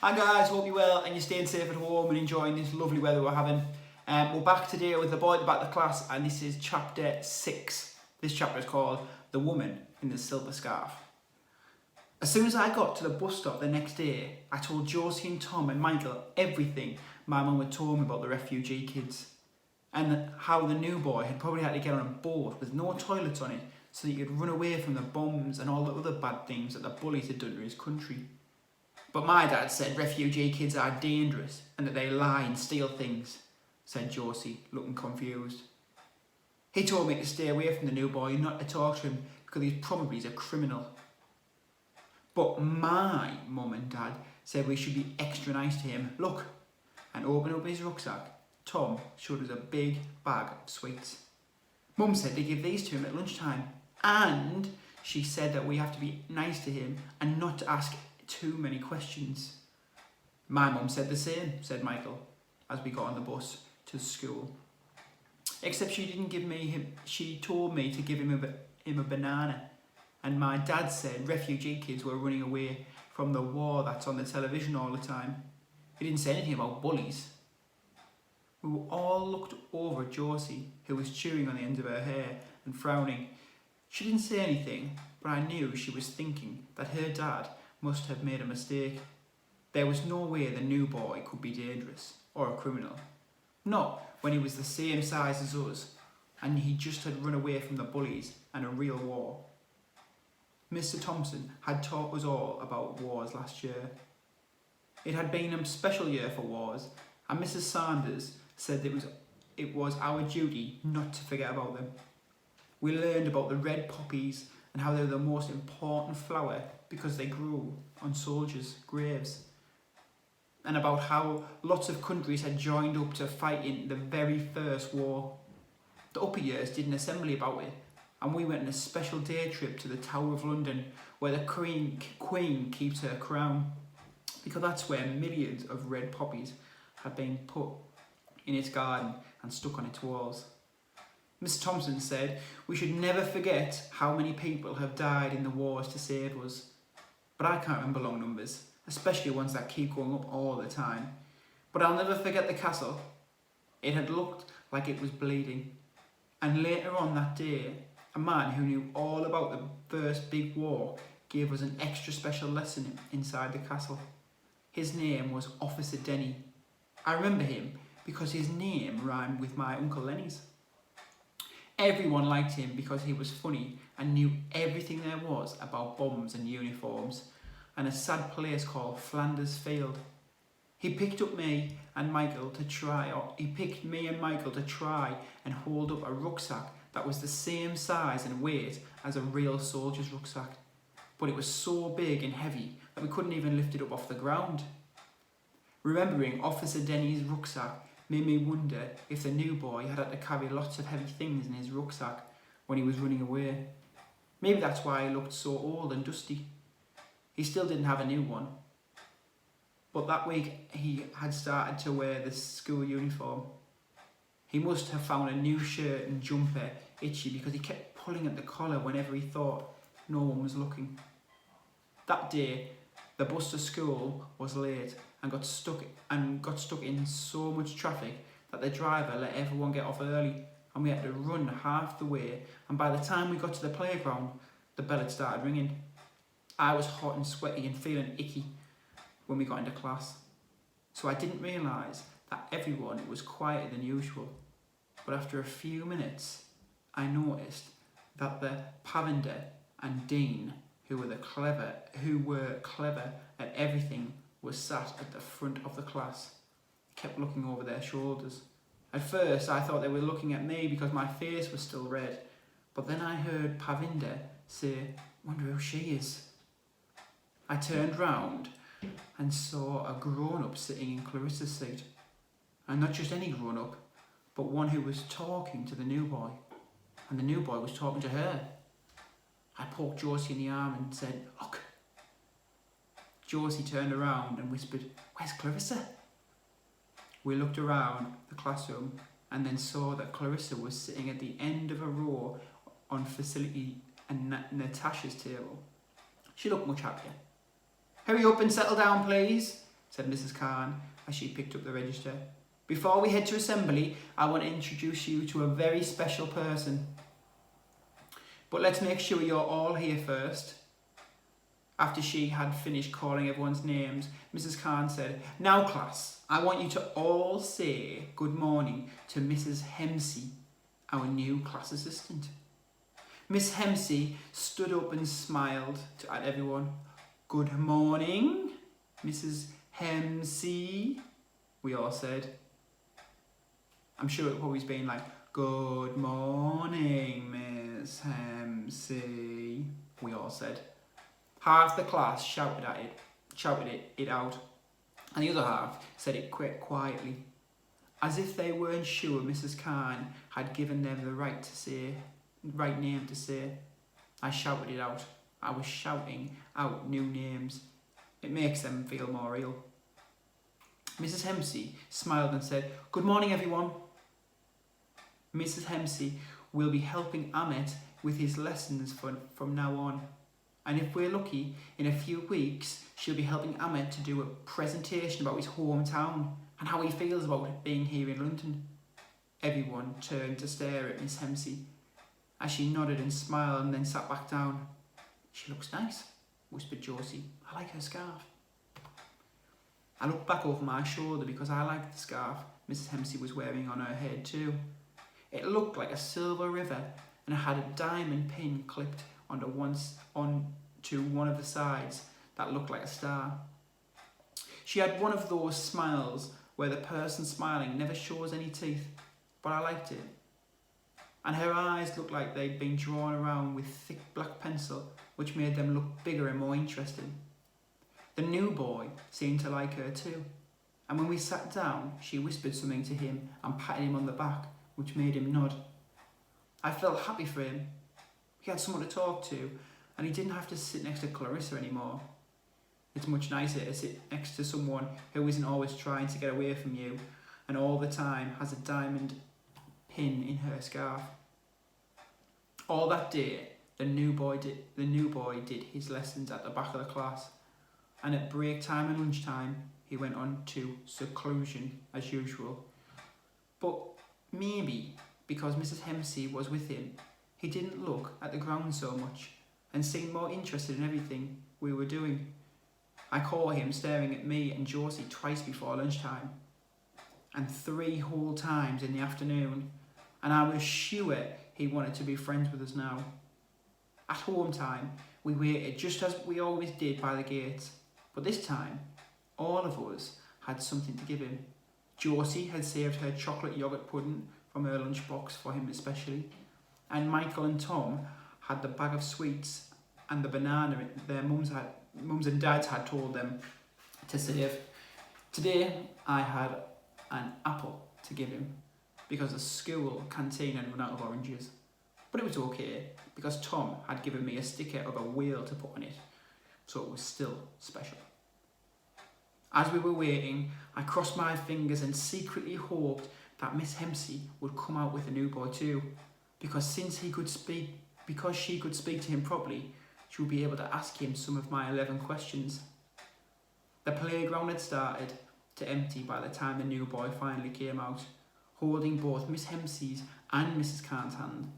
Hi guys, hope you're well and you're staying safe at home and enjoying this lovely weather we're having. We're back today with the boy at the back of the class, and this is chapter 6. This chapter is called The Woman in the Silver Scarf. As soon as I got to the bus stop the next day, I told Josie and Tom and Michael everything my mum had told me about the refugee kids, and how the new boy had probably had to get on a boat with no toilets on it so that he could run away from the bombs and all the other bad things that the bullies had done to his country. But my dad said refugee kids are dangerous and that they lie and steal things, said Josie, looking confused. He told me to stay away from the new boy and not to talk to him because he's probably a criminal. But my mum and dad said we should be extra nice to him. Look, and opening up his rucksack, Tom showed us a big bag of sweets. Mum said to give these to him at lunchtime, and she said that we have to be nice to him and not to ask too many questions. My mum said the same, said Michael, as we got on the bus to school. Except she didn't give me him. She told me to give him a banana, and my dad said refugee kids were running away from the war that's on the television all the time. He didn't say anything about bullies. We all looked over at Josie, who was chewing on the end of her hair and frowning. She didn't say anything, but I knew she was thinking that her dad must have made a mistake. There was no way the new boy could be dangerous or a criminal. Not when he was the same size as us and he just had run away from the bullies and a real war. Mr. Thompson had taught us all about wars last year. It had been a special year for wars, and Mrs. Sanders said it was our duty not to forget about them. We learned about the red poppies and how they were the most important flower because they grew on soldiers' graves, and about how lots of countries had joined up to fight in the very first war. The upper years did an assembly about it, and we went on a special day trip to the Tower of London where the Queen keeps her crown, because that's where millions of red poppies had been put in its garden and stuck on its walls. Mr. Thompson said we should never forget how many people have died in the wars to save us. But I can't remember long numbers, especially ones that keep going up all the time. But I'll never forget the castle. It had looked like it was bleeding. And later on that day, a man who knew all about the first big war gave us an extra special lesson inside the castle. His name was Officer Denny. I remember him because his name rhymed with my Uncle Lenny's. Everyone liked him because he was funny and knew everything there was about bombs and uniforms and a sad place called Flanders Field. He picked me and Michael to try and hold up a rucksack that was the same size and weight as a real soldier's rucksack, but it was so big and heavy that we couldn't even lift it up off the ground. Remembering Officer Denny's rucksack made me wonder if the new boy had to carry lots of heavy things in his rucksack when he was running away. Maybe that's why he looked so old and dusty. He still didn't have a new one, but that week he had started to wear the school uniform. He must have found a new shirt and jumper itchy because he kept pulling at the collar whenever he thought no one was looking. That day, the bus to school was late and got stuck in so much traffic that the driver let everyone get off early, and we had to run half the way, and by the time we got to the playground, the bell had started ringing. I was hot and sweaty and feeling icky when we got into class, so I didn't realise that everyone was quieter than usual. But after a few minutes, I noticed that the Pavinder and Dean, who were clever at everything, was sat at the front of the class. I kept looking over their shoulders. At first, I thought they were looking at me because my face was still red, but then I heard Pavinder say, "Wonder who she is." I turned round and saw a grown-up sitting in Clarissa's seat. And not just any grown-up, but one who was talking to the new boy. And the new boy was talking to her. I poked Josie in the arm and said, "Look." Josie turned around and whispered, "Where's Clarissa?" We looked around the classroom and then saw that Clarissa was sitting at the end of a row on Facility and Natasha's table. She looked much happier. "Hurry up and settle down, please," said Mrs. Khan as she picked up the register. Before we head to assembly, I want to introduce you to a very special person. But let's make sure you're all here first. After she had finished calling everyone's names, Mrs. Khan said, "Now class, I want you to all say good morning to Mrs. Hemsey, our new class assistant." Miss Hemsey stood up and smiled at everyone. "Good morning, Mrs. Hemsey," we all said. I'm sure it always been like, "Good morning, Miss Hemsey," we all said. Half the class shouted it out, and the other half said it quite quietly, as if they weren't sure Mrs. Khan had given them the right name to say. I shouted it out. I was shouting out new names. It makes them feel more real. Mrs. Hemsey smiled and said, "Good morning, everyone. Mrs. Hemsey will be helping Ahmet with his lessons from now on. And if we're lucky, in a few weeks, she'll be helping Ahmet to do a presentation about his hometown and how he feels about being here in London." Everyone turned to stare at Miss Hemsey as she nodded and smiled and then sat back down. "She looks nice," whispered Josie. "I like her scarf." I looked back over my shoulder because I liked the scarf Mrs. Hemsey was wearing on her head too. It looked like a silver river and it had a diamond pin clipped onto one of the sides that looked like a star. She had one of those smiles where the person smiling never shows any teeth, but I liked it. And her eyes looked like they'd been drawn around with thick black pencil, which made them look bigger and more interesting. The new boy seemed to like her too, and when we sat down, she whispered something to him and patted him on the back, which made him nod. I felt happy for him. He had someone to talk to, and he didn't have to sit next to Clarissa anymore. It's much nicer to sit next to someone who isn't always trying to get away from you and all the time has a diamond pin in her scarf. All that day, the new boy did his lessons at the back of the class, and at break time and lunchtime, he went on to seclusion as usual. But maybe because Mrs. Hemsey was with him, he didn't look at the ground so much and seemed more interested in everything we were doing. I caught him staring at me and Josie twice before lunchtime, and 3 whole times in the afternoon, and I was sure he wanted to be friends with us now. At home time, we waited just as we always did by the gates, but this time, all of us had something to give him. Josie had saved her chocolate yoghurt pudding from her lunchbox for him especially, and Michael and Tom had the bag of sweets and the banana their mums and dads had told them to save. Today I had an apple to give him because the school canteen had run out of oranges. But it was okay because Tom had given me a sticker of a whale to put on it, so it was still special. As we were waiting, I crossed my fingers and secretly hoped that Miss Hemsey would come out with a new boy too, because she could speak to him properly, she would be able to ask him some of my 11 questions. The playground had started to empty by the time the new boy finally came out, holding both Miss Hemsey's and Mrs. Khan's hand.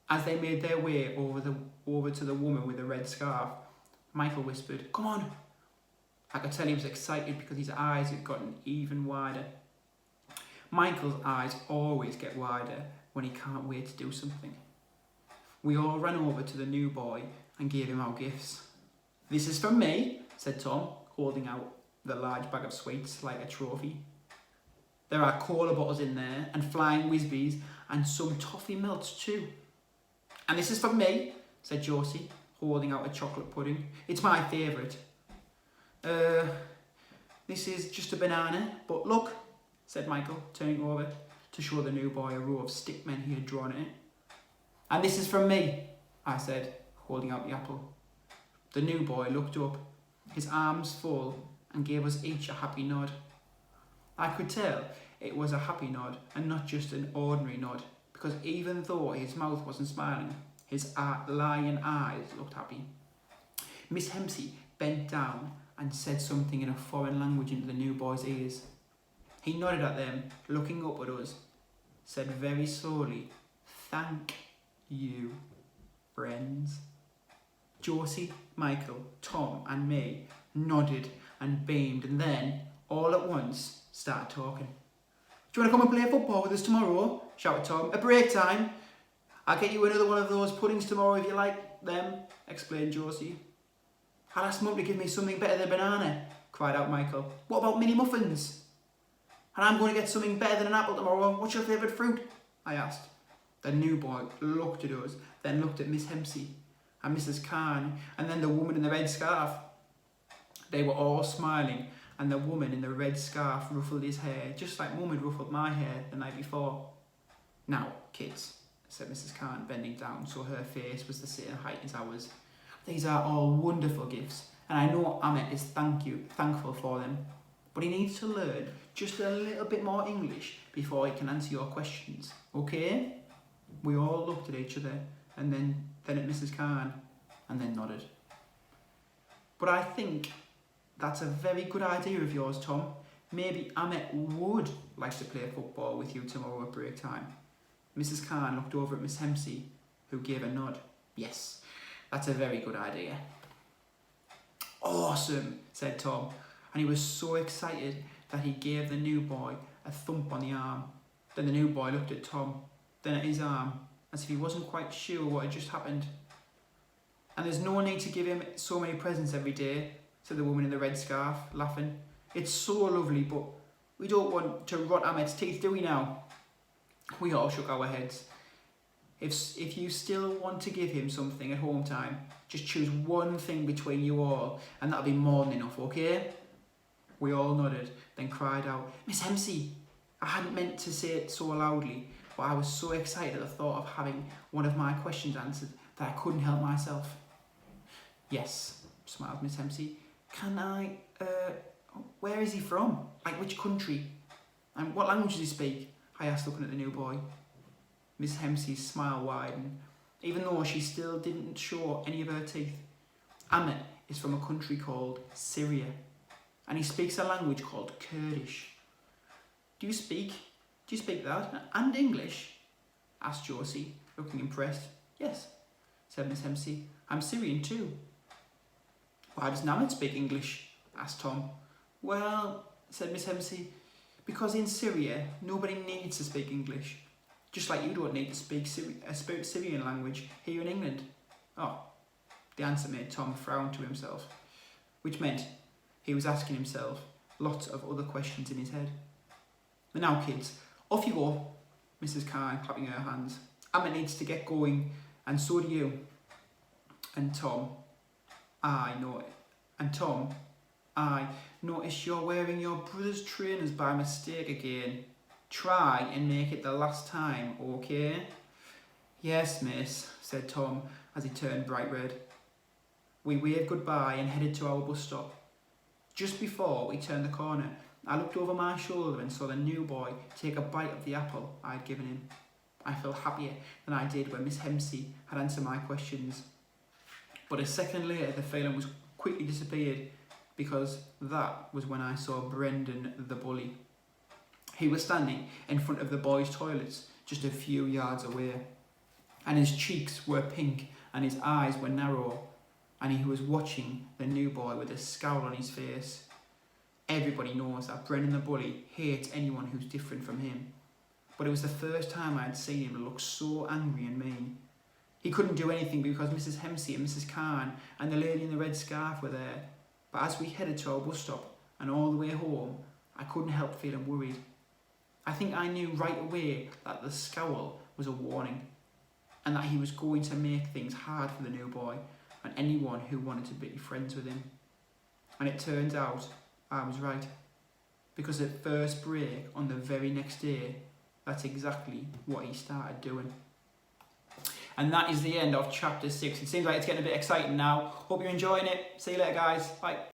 As they made their way over to the woman with the red scarf, Michael whispered, "Come on." I could tell he was excited because his eyes had gotten even wider. Michael's eyes always get wider when he can't wait to do something. We all ran over to the new boy and gave him our gifts. "This is from me," said Tom, holding out the large bag of sweets like a trophy. "There are cola bottles in there and flying Whizbees and some toffee melts too." "And this is from me," said Josie, holding out a chocolate pudding. "It's my favourite." This is just a banana, but look," said Michael, turning over to show the new boy a row of stickmen he had drawn in it. "And this is from me," I said, holding out the apple. The new boy looked up, his arms full, and gave us each a happy nod. I could tell it was a happy nod and not just an ordinary nod, because even though his mouth wasn't smiling, his lion eyes looked happy. Miss Hemsey bent down and said something in a foreign language into the new boy's ears. He nodded at them, looking up at us, said very slowly, "Thank you, friends." Josie, Michael, Tom and me nodded and beamed, and then, all at once, started talking. "Do you want to come and play football with us tomorrow?" shouted Tom. "At break time. I'll get you another one of those puddings tomorrow if you like them," explained Josie. "I'll ask Mum to give me something better than banana," cried out Michael. "What about mini muffins?" "And I'm going to get something better than an apple tomorrow. What's your favourite fruit?" I asked. The new boy looked at us, then looked at Miss Hempsey and Mrs. Khan, and then the woman in the red scarf. They were all smiling, and the woman in the red scarf ruffled his hair, just like Mum had ruffled my hair the night before. "Now, kids," said Mrs. Khan, bending down so her face was the same height as ours. "These are all wonderful gifts, and I know Ahmet is thankful for them. But he needs to learn just a little bit more English before he can answer your questions, okay?" We all looked at each other, and then at Mrs. Khan, and then nodded. "But I think that's a very good idea of yours, Tom. Maybe Ahmet would like to play football with you tomorrow at break time." Mrs. Khan looked over at Miss Hempsey, who gave a nod. "Yes, that's a very good idea." "Awesome," said Tom, and he was so excited that he gave the new boy a thump on the arm. Then the new boy looked at Tom, then at his arm, as if he wasn't quite sure what had just happened. "And there's no need to give him so many presents every day," said the woman in the red scarf, laughing. "It's so lovely, but we don't want to rot Ahmet's teeth, do we now?" We all shook our heads. If you still want to give him something at home time, just choose one thing between you all, and that'll be more than enough, okay?" We all nodded, then cried out, "Miss Hempsey!" I hadn't meant to say it so loudly, but I was so excited at the thought of having one of my questions answered that I couldn't help myself. "Yes," smiled Miss Hempsey. "Can I, where is he from? Like which country? And what language does he speak?" I asked, looking at the new boy. Miss Hempsey's smile widened, even though she still didn't show any of her teeth. "Ahmet is from a country called Syria, and he speaks a language called Kurdish." Do you speak that? And English?" asked Josie, looking impressed. "Yes," said Miss Hempsey. "I'm Syrian too." "Why does Ahmet speak English?" asked Tom. "Well," said Miss Hempsey, "because in Syria nobody needs to speak English. Just like you don't need to speak a Syrian language here in England." Oh, the answer made Tom frown to himself, which meant he was asking himself lots of other questions in his head. "Now, kids, off you go," Mrs. Khan, clapping her hands. "Ahmet needs to get going, and so do you." And Tom, I notice you're wearing your brother's trainers by mistake again. Try and make it the last time, okay?" "Yes, miss," said Tom as he turned bright red. We waved goodbye and headed to our bus stop. Just before we turned the corner, I looked over my shoulder and saw the new boy take a bite of the apple I had given him. I felt happier than I did when Miss Hempsey had answered my questions. But a second later, the feeling was quickly disappeared, because that was when I saw Brendan the bully. He was standing in front of the boys' toilets just a few yards away, and his cheeks were pink and his eyes were narrow, and he was watching the new boy with a scowl on his face. Everybody knows that Brendan the bully hates anyone who's different from him, but it was the first time I had seen him look so angry and mean. He couldn't do anything because Mrs. Hempsey and Mrs. Khan and the lady in the red scarf were there, but as we headed to our bus stop and all the way home, I couldn't help feeling worried. I think I knew right away that the scowl was a warning, and that he was going to make things hard for the new boy and anyone who wanted to be friends with him. And it turns out I was right, because at first break on the very next day, that's exactly what he started doing. And that is the end of chapter 6. It seems like it's getting a bit exciting now. Hope you're enjoying it. See you later, guys. Bye.